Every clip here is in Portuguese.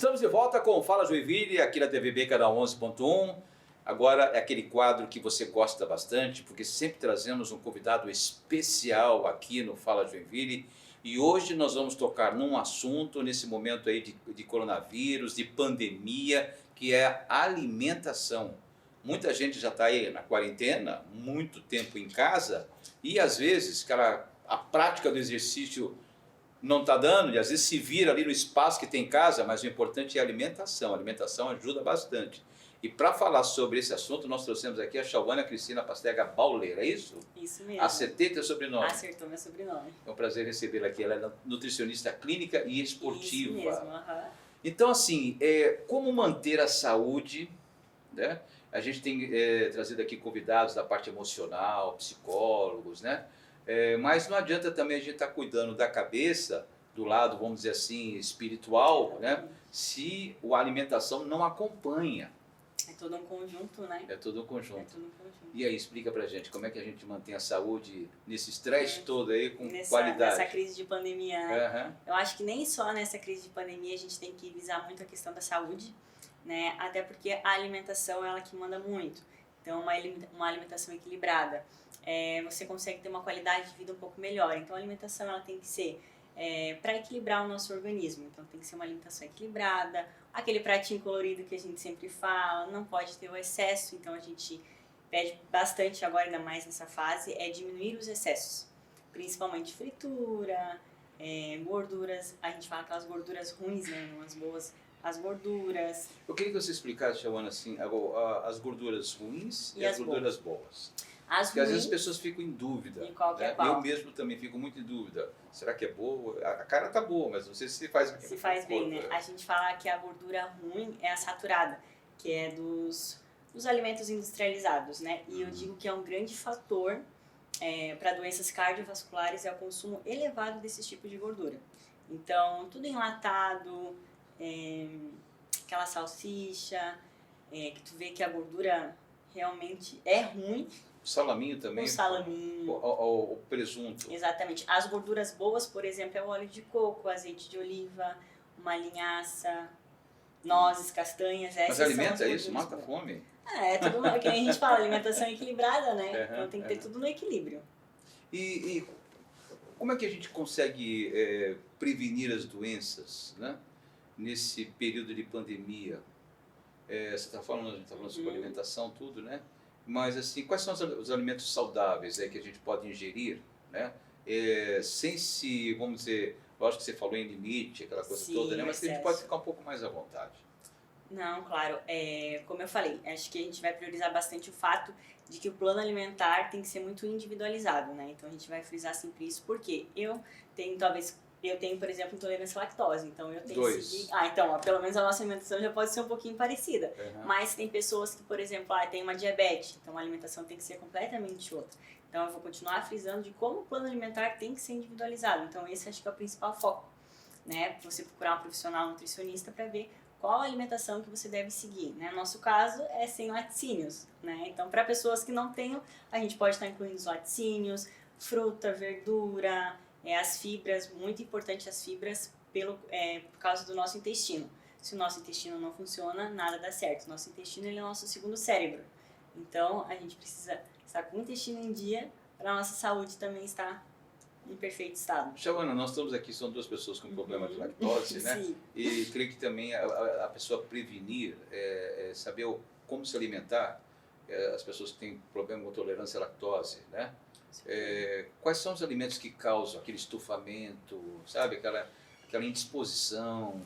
Estamos de volta com o Fala Joinville, aqui na TVB Canal 11.1. Agora é aquele quadro que você gosta bastante, porque sempre trazemos um convidado especial aqui no Fala Joinville. E hoje nós vamos tocar num assunto, nesse momento aí de coronavírus, de pandemia, que é a alimentação. Muita gente já está aí na quarentena, muito tempo em casa, e às vezes a prática do exercício não está dando, e às vezes se vira ali no espaço que tem em casa, mas o importante é a alimentação. A alimentação ajuda bastante. E para falar sobre esse assunto, nós trouxemos aqui a Chauana Cristina Pastega Bauler, é isso? Isso mesmo. Acertei teu sobrenome? Acertou meu sobrenome. É um prazer recebê-la aqui. Ela é nutricionista clínica e esportiva. Isso mesmo, aham. Então, assim, como manter a saúde, né? A gente tem trazido aqui convidados da parte emocional, psicólogos, né? Mas não adianta também a gente estar cuidando da cabeça, do lado, vamos dizer assim, espiritual, né? Se a alimentação não acompanha. É todo um conjunto, né? É todo um conjunto. É todo um conjunto. E aí, explica pra gente, como é que a gente mantém a saúde nesse estresse todo aí com Nessa qualidade? crise de pandemia, né? Eu acho que nem só nessa crise de pandemia a gente tem que visar muito a questão da saúde, né? Até porque a alimentação é ela que manda muito. Então, uma alimentação equilibrada, você consegue ter uma qualidade de vida um pouco melhor. Então, a alimentação ela tem que ser para equilibrar o nosso organismo. Então, tem que ser uma alimentação equilibrada, aquele pratinho colorido que a gente sempre fala, não pode ter o excesso. Então, a gente pede bastante agora, ainda mais nessa fase, diminuir os excessos. Principalmente fritura, gorduras. A gente fala aquelas gorduras ruins, né? Não as boas. As gorduras. Eu queria que você explicasse, Chauana, assim, as gorduras ruins e as gorduras boas. Porque às vezes as pessoas ficam em dúvida. Né? Eu mesmo também fico muito em dúvida. Será que é boa? A cara tá boa, mas não sei se faz bem. Se faz bem, né? A gente fala que a gordura ruim é a saturada, que é dos alimentos industrializados, né? E eu digo que é um grande fator para doenças cardiovasculares é o consumo elevado desses tipos de gordura. Então, tudo enlatado, aquela salsicha, que tu vê que a gordura realmente é ruim. O salaminho também? O salaminho. O presunto. Exatamente. As gorduras boas, por exemplo, é o óleo de coco, azeite de oliva, uma linhaça, nozes, castanhas. Mas alimenta isso? Mata a fome? Tudo que a gente fala, alimentação equilibrada, né? Então tem que ter tudo no equilíbrio. E como é que a gente consegue prevenir as doenças, né? Nesse período de pandemia? Você a gente está falando sobre alimentação, tudo, né? Mas assim, quais são os alimentos saudáveis que a gente pode ingerir, né? Sem se, vamos dizer, lógico que você falou em limite, aquela coisa toda, né? Mas que a gente pode ficar um pouco mais à vontade. Não, claro. Como eu falei, acho que a gente vai priorizar bastante o fato de que o plano alimentar tem que ser muito individualizado, né? Então a gente vai frisar sempre isso, porque eu tenho, por exemplo, intolerância à lactose, então eu tenho que seguir... então, pelo menos a nossa alimentação já pode ser um pouquinho parecida. Mas tem pessoas que, por exemplo, tem uma diabetes, então a alimentação tem que ser completamente outra. Então eu vou continuar frisando de como o plano alimentar tem que ser individualizado. Então esse acho que é o principal foco, né? Você procurar um profissional nutricionista para ver qual a alimentação que você deve seguir, né? No nosso caso é sem laticínios, né? Então para pessoas que não tenham, a gente pode estar incluindo os laticínios, fruta, verdura... as fibras, muito importante as fibras por causa do nosso intestino. Se o nosso intestino não funciona, nada dá certo. O nosso intestino ele é o nosso segundo cérebro. Então, a gente precisa estar com o intestino em dia para a nossa saúde também estar em perfeito estado. Chauana, nós estamos aqui, são duas pessoas com problema de lactose, né? Sim. E creio que também a pessoa prevenir, saber como se alimentar, as pessoas que têm problema com tolerância à lactose, né? Quais são os alimentos que causam aquele estufamento, sabe? Aquela indisposição.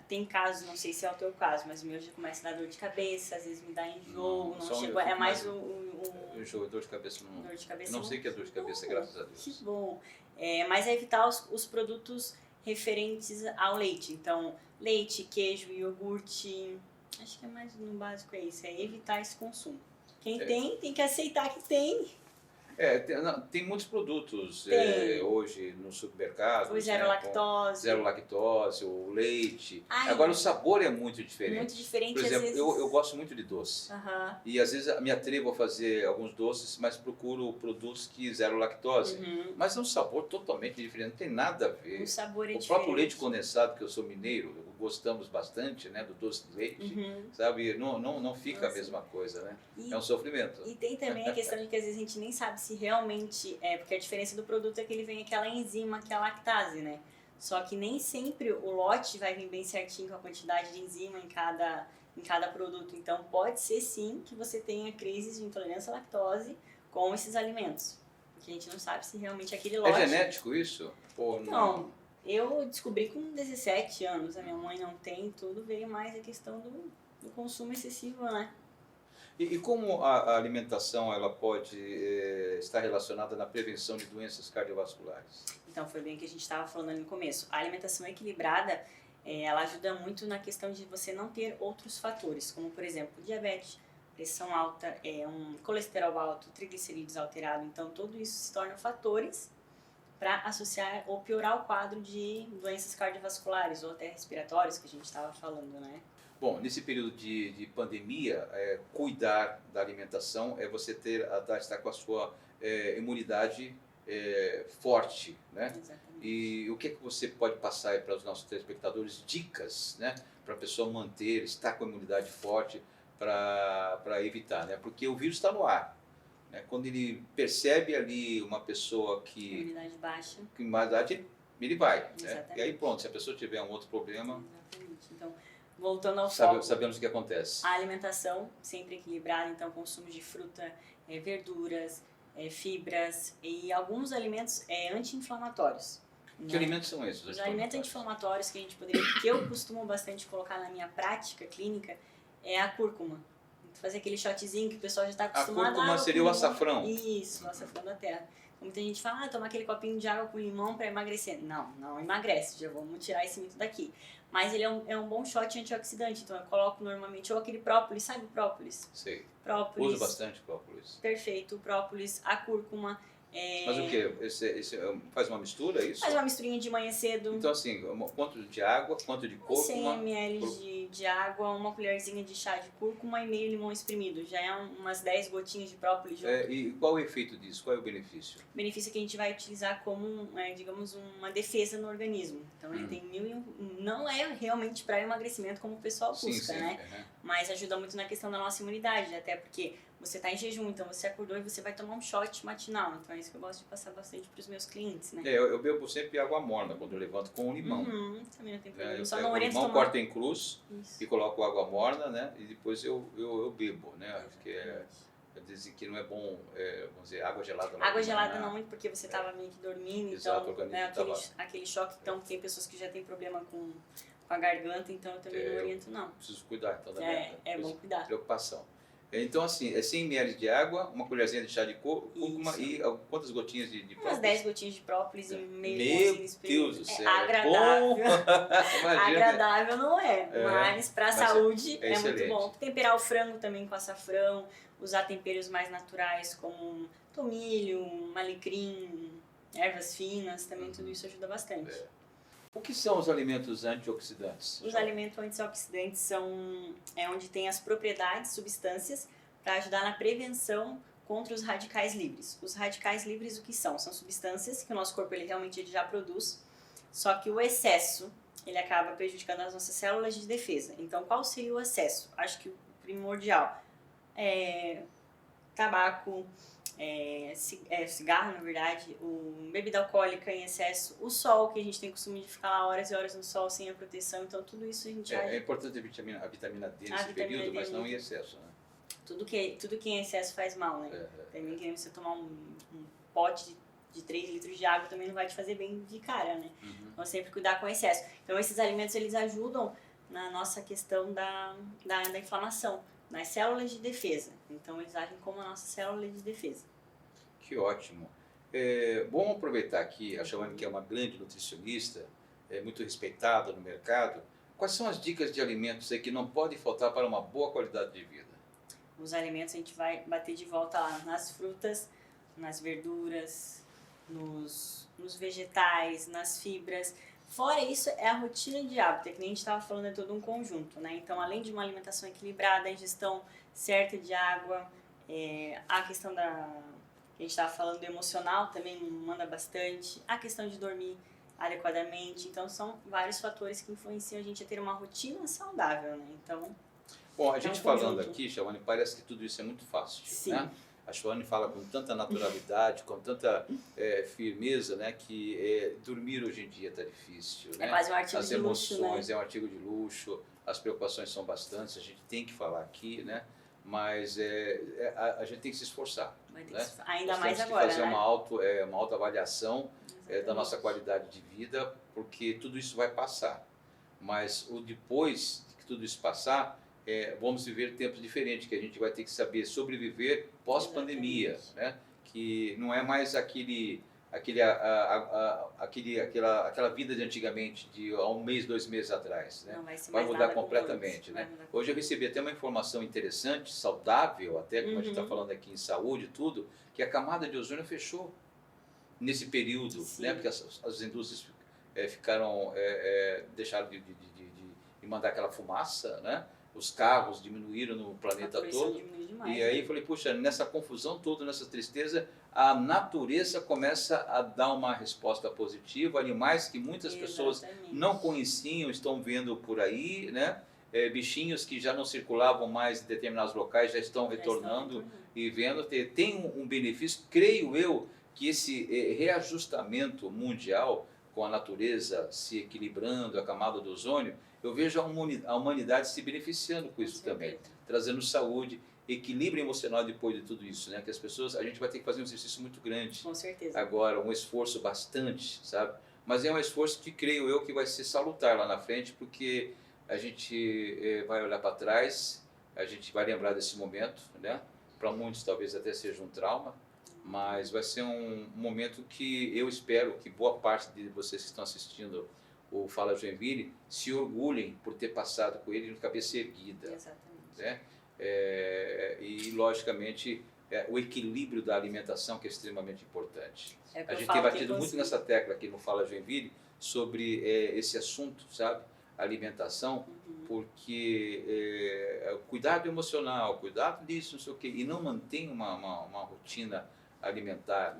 Tem casos, não sei se é o teu caso, mas o meu já começa a dar dor de cabeça, às vezes me dá enjoo, é mais enjoo, dor de cabeça não. Dor de cabeça não sei o que é dor de cabeça, graças a Deus. Que bom. Mas é evitar os produtos referentes ao leite. Então, leite, queijo, iogurte, acho que é mais no básico isso, evitar esse consumo. Quem tem que aceitar que tem. Tem muitos produtos hoje no supermercado. O zero lactose. Zero lactose, o leite. Agora o sabor é muito diferente. Muito diferente. Por exemplo, às vezes... eu gosto muito de doce. E às vezes me atrevo a fazer alguns doces, mas procuro produtos que zero lactose. Mas é um sabor totalmente diferente, não tem nada a ver. O sabor é diferente. O próprio leite condensado, que eu sou mineiro, gostamos bastante, né, do doce de leite, Uhum. sabe? Não fica a Nossa. mesma coisa, né? E, É um sofrimento. e tem também a questão de que às vezes a gente nem sabe se realmente é, porque a diferença do produto é que ele vem aquela enzima, que é a lactase, né? Só que nem sempre o lote vai vir bem certinho com a quantidade de enzima em cada produto. Então pode ser sim que você tenha crises de intolerância à lactose com esses alimentos. Porque a gente não sabe se realmente aquele É lote. genético isso? Ou não? Então, eu descobri com 17 anos, a minha mãe não tem, tudo veio mais a questão do consumo excessivo, né? E como a alimentação ela pode estar relacionada na prevenção de doenças cardiovasculares? Então, foi bem o que a gente estava falando ali no começo. A alimentação equilibrada, ela ajuda muito na questão de você não ter outros fatores, como, por exemplo, diabetes, pressão alta, um colesterol alto, triglicerídeos alterado. Então, tudo isso se torna fatores para associar ou piorar o quadro de doenças cardiovasculares ou até respiratórias, que a gente estava falando, né? Bom, nesse período de pandemia, cuidar da alimentação é você estar com a sua imunidade forte, né? Exatamente. E o que é que você pode passar aí para os nossos telespectadores? Dicas, né? Para a pessoa manter, estar com a imunidade forte para evitar, né? Porque o vírus está no ar, né? Quando ele percebe ali uma pessoa Imunidade baixa. que mais idade, ele vai, né? Exatamente. E aí pronto, se a pessoa tiver um outro problema, Exatamente. Então, voltando ao foco, sabemos o que acontece. a alimentação sempre equilibrada, então consumo de fruta, verduras, fibras e alguns alimentos anti-inflamatórios. Que Né? alimentos são esses? Os alimentos anti-inflamatórios que a gente poderia, que eu costumo bastante colocar na minha prática clínica, é a cúrcuma. Fazer aquele shotzinho que o pessoal já está A acostumado. cúrcuma seria o açafrão. Isso, o açafrão da terra. Muita gente fala, tomar aquele copinho de água com limão para emagrecer. Não emagrece, já vamos tirar esse mito daqui. Mas ele é um bom shot antioxidante, então eu coloco normalmente ou aquele própolis, sabe o própolis? Sei. Própolis. Uso bastante própolis. Perfeito, o própolis, a cúrcuma. Mas o que? Faz uma mistura, é isso? Faz uma misturinha de manhã cedo. Então assim, quanto de água, quanto de Uns 100 cúrcuma? ml de água, uma colherzinha de chá de cúrcuma e meio limão espremido. Já é umas 10 gotinhas de própolis junto. E qual o efeito disso? Qual é o benefício? O benefício é que a gente vai utilizar como, digamos, uma defesa no organismo. Então ele tem não é realmente para emagrecimento como o pessoal busca, né? Mas ajuda muito na questão da nossa imunidade, até porque você está em jejum, então você acordou e você vai tomar um shot matinal. Então é isso que eu gosto de passar bastante para os meus clientes, né? Eu bebo sempre água morna quando eu levanto com limão. Também não tem problema. Eu Só pego não o oriento limão, tomar. corto em cruz Isso. e coloco água morna, né? E depois eu bebo, né? Porque dizem que não é bom, vamos dizer, água gelada. Água gelada não muito, porque você estava meio que dormindo, Exato, então, né, aquele choque, então tem pessoas que já têm problema com a garganta, então eu também não oriento não. Preciso cuidar então da É bom cuidar. Preocupação. Então assim, 100 ml de água, uma colherzinha de chá de cúrcuma e quantas gotinhas de própolis? Umas 10 gotinhas de própolis e meio limãozinho espremido. Meu Deus do céu, agradável. Imagina. Agradável não é, mas para a saúde é muito excelente. bom. Temperar o frango também com açafrão, usar temperos mais naturais como tomilho, alecrim, ervas finas, também tudo isso ajuda bastante. O que são os alimentos antioxidantes? Os alimentos antioxidantes são onde tem as propriedades, substâncias, para ajudar na prevenção contra os radicais livres. Os radicais livres o que são? São substâncias que o nosso corpo ele realmente já produz, só que o excesso ele acaba prejudicando as nossas células de defesa. Então, qual seria o excesso? Acho que o primordial é tabaco, cigarro, na verdade, bebida alcoólica em excesso, o sol, que a gente tem costume de ficar lá horas e horas no sol sem a proteção, então tudo isso a gente É importante a vitamina D nesse período, mas não em excesso, né? Tudo que em excesso faz mal, né? Também que você tomar um pote de 3 litros de água também não vai te fazer bem de cara, né? Então sempre cuidar com o excesso. Então esses alimentos eles ajudam na nossa questão da inflamação, nas células de defesa. Então eles agem como a nossa célula de defesa. Que ótimo. Bom aproveitar aqui, a Chauane, que é uma grande nutricionista, muito respeitada no mercado, quais são as dicas de alimentos aí que não podem faltar para uma boa qualidade de vida? Os alimentos a gente vai bater de volta lá nas frutas, nas verduras, nos vegetais, nas fibras. Fora isso, é a rotina de hábito, que nem a gente estava falando, é todo um conjunto, né? Então, além de uma alimentação equilibrada, a ingestão certa de água, a questão que a gente estava falando do emocional também manda bastante, a questão de dormir adequadamente. Então, são vários fatores que influenciam a gente a ter uma rotina saudável, né? Então, Bom, a é um gente falando conjunto. aqui, Shawane, parece que tudo isso é muito fácil, Sim. né? A Shawane fala com tanta naturalidade, com tanta firmeza, né? Que dormir hoje em dia está difícil, É né? quase um artigo As de luxo, né? emoções, é um artigo de luxo, as preocupações são bastantes, a gente tem que falar aqui, né? Mas a gente tem que se esforçar, Vai ter né? que- Ainda Nós mais temos que agora, fazer né? uma autoavaliação da Exatamente. nossa qualidade de vida, porque tudo isso vai passar. Mas o depois que tudo isso passar, vamos viver tempos diferentes, que a gente vai ter que saber sobreviver pós-pandemia, Exatamente. né? Que não é mais aquela vida de antigamente, de há um mês, 2 meses atrás, né? Não vai ser Vai mais mudar nada como completamente, antes. né? Vai mudar Hoje eu recebi até uma informação interessante, saudável, até como a gente está Uhum. falando aqui em saúde e tudo, que a camada de ozônio fechou nesse período, Sim. né? Porque as indústrias deixaram de mandar aquela fumaça, né? Os carros diminuíram no A planeta poluição todo. diminui demais. E aí né? eu falei, puxa, nessa confusão toda, nessa tristeza, a natureza começa a dar uma resposta positiva. Animais que muitas pessoas Exatamente. não conheciam, estão vendo por aí, né? Bichinhos que já não circulavam mais em determinados locais já estão Já retornando retornando. e vendo. Tem um benefício, creio eu, que esse reajustamento mundial com a natureza se equilibrando, a camada do ozônio, eu vejo a humanidade se beneficiando com isso também, trazendo saúde, equilíbrio emocional depois de tudo isso, né? Que as pessoas, a gente vai ter que fazer um exercício muito grande Com certeza. agora, um esforço bastante, sabe? Mas é um esforço que creio eu que vai ser salutar lá na frente, porque a gente vai olhar para trás, a gente vai lembrar desse momento, né? Para muitos talvez até seja um trauma, mas vai ser um momento que eu espero que boa parte de vocês que estão assistindo o Fala Joinville se orgulhem por ter passado com ele de cabeça erguida, Exatamente. né? E logicamente o equilíbrio da alimentação que é extremamente importante. É o que A eu gente falo, tem quem batido muito conseguir- nessa tecla aqui no Fala Joinville sobre esse assunto, sabe? Alimentação, porque cuidado emocional, cuidado disso, não sei o quê, e não mantém uma rotina alimentar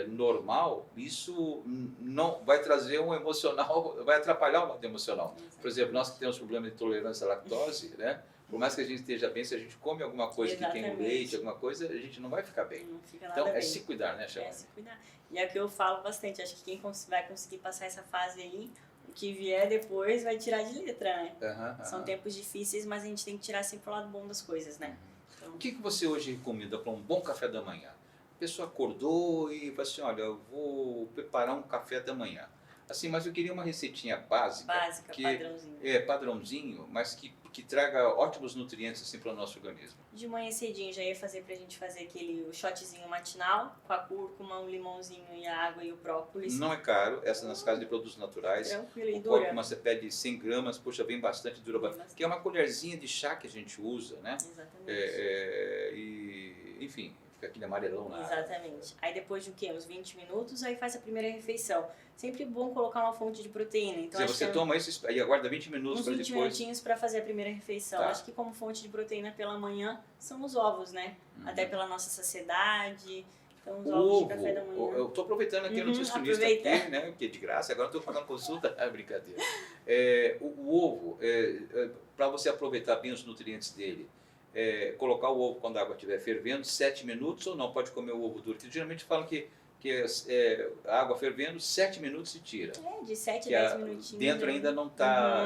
normal, isso não vai trazer um emocional, vai atrapalhar o lado emocional. Por exemplo, nós que temos problema de intolerância à lactose, né? Por mais que a gente esteja bem, se a gente come alguma coisa que tem o Exatamente. leite, alguma coisa, a gente não vai ficar bem. Não fica nada Então, bem. se cuidar, né, É Shawane? se cuidar. E é o que eu falo bastante, acho que quem vai conseguir passar essa fase aí, o que vier depois vai tirar de letra, né? São tempos difíceis, mas a gente tem que tirar sempre o lado bom das coisas, né? Então, O que você hoje recomenda para um bom café da manhã? A pessoa acordou e falou assim, olha, eu vou preparar um café da manhã. Assim, mas eu queria uma receitinha básica, padrãozinho. padrãozinho, mas que traga ótimos nutrientes assim, para o nosso organismo. De manhã cedinho já ia fazer pra gente fazer o shotzinho matinal, com a cúrcuma, o limãozinho e a água e o própolis. Não é caro, essa nas casas de produtos naturais. Tranquilo e O dura. cúrcuma você pede 100 gramas, poxa, vem bastante, dura Vem bastante. bastante. Que é uma colherzinha de chá que a gente usa, né? Exatamente. Enfim, fica aquele amarelão na água. Exatamente. Aí depois de o quê? Uns 20 minutos, aí faz a primeira refeição. Sempre bom colocar uma fonte de proteína. Então, Quer dizer, você toma isso e aguarda 20 minutos uns para 20 depois. minutinhos para fazer a primeira refeição. Tá. Acho que como fonte de proteína pela manhã são os ovos, né? Até pela nossa saciedade. Então, os ovos de café da manhã. Eu estou aproveitando aqui o nutricionista aproveita. aqui, né? Que é de graça, agora estou pagando consulta. É brincadeira. O ovo, para você aproveitar bem os nutrientes dele, colocar o ovo quando a água estiver fervendo, 7 minutos ou não? Pode comer o ovo duro. Geralmente falam que a água fervendo, 7 minutos se tira. De 7 Que a 10 minutinhos. dentro ainda não está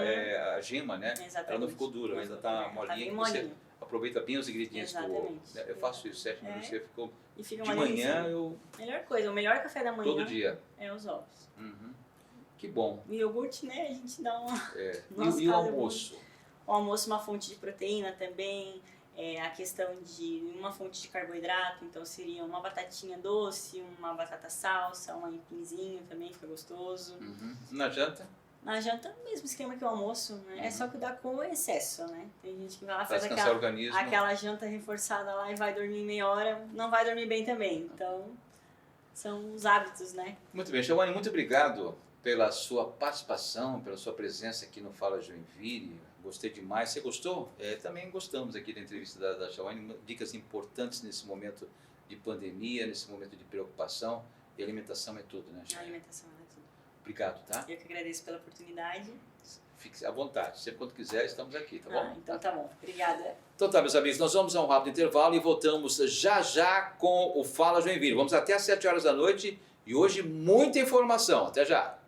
a gema, né? Exatamente. Ela não ficou dura, Não ainda ficou está dura, molinha. bem que você molinho. aproveita bem os ingredientes do ovo. Exatamente. Né? Eu faço isso, 7 minutos, você ficou... E fica De uma delícia. manhã eu... Melhor coisa, o melhor café da manhã Todo dia. é os ovos. Que bom. O iogurte, né? A gente dá uma... E o almoço? O almoço, uma fonte de proteína também. A questão de uma fonte de carboidrato, então seria uma batatinha doce, uma batata salsa, um aipimzinho também, fica gostoso. Na janta? Na janta, mesmo esquema que o almoço, né? É só cuidar com o excesso, né? Tem gente que vai lá, Para faz descansar o organismo. aquela janta reforçada lá e vai dormir meia hora, não vai dormir bem também. Então, são os hábitos, né? Muito bem, Shawane, muito obrigado pela sua participação, pela sua presença aqui no Fala Joinville. Gostei demais. Você gostou? Também gostamos aqui da entrevista da Shawane. Dicas importantes nesse momento de pandemia, nesse momento de preocupação. E alimentação é tudo, né, A Shawane? alimentação é tudo. Obrigado, tá? Eu que agradeço pela oportunidade. Fique à vontade. Sempre quando quiser, estamos aqui, tá bom? Então tá bom. Obrigada. Então tá, meus amigos, nós vamos a um rápido intervalo e voltamos já já com o Fala Joinville. Vamos até às 7 horas da noite e hoje muita informação. Até já!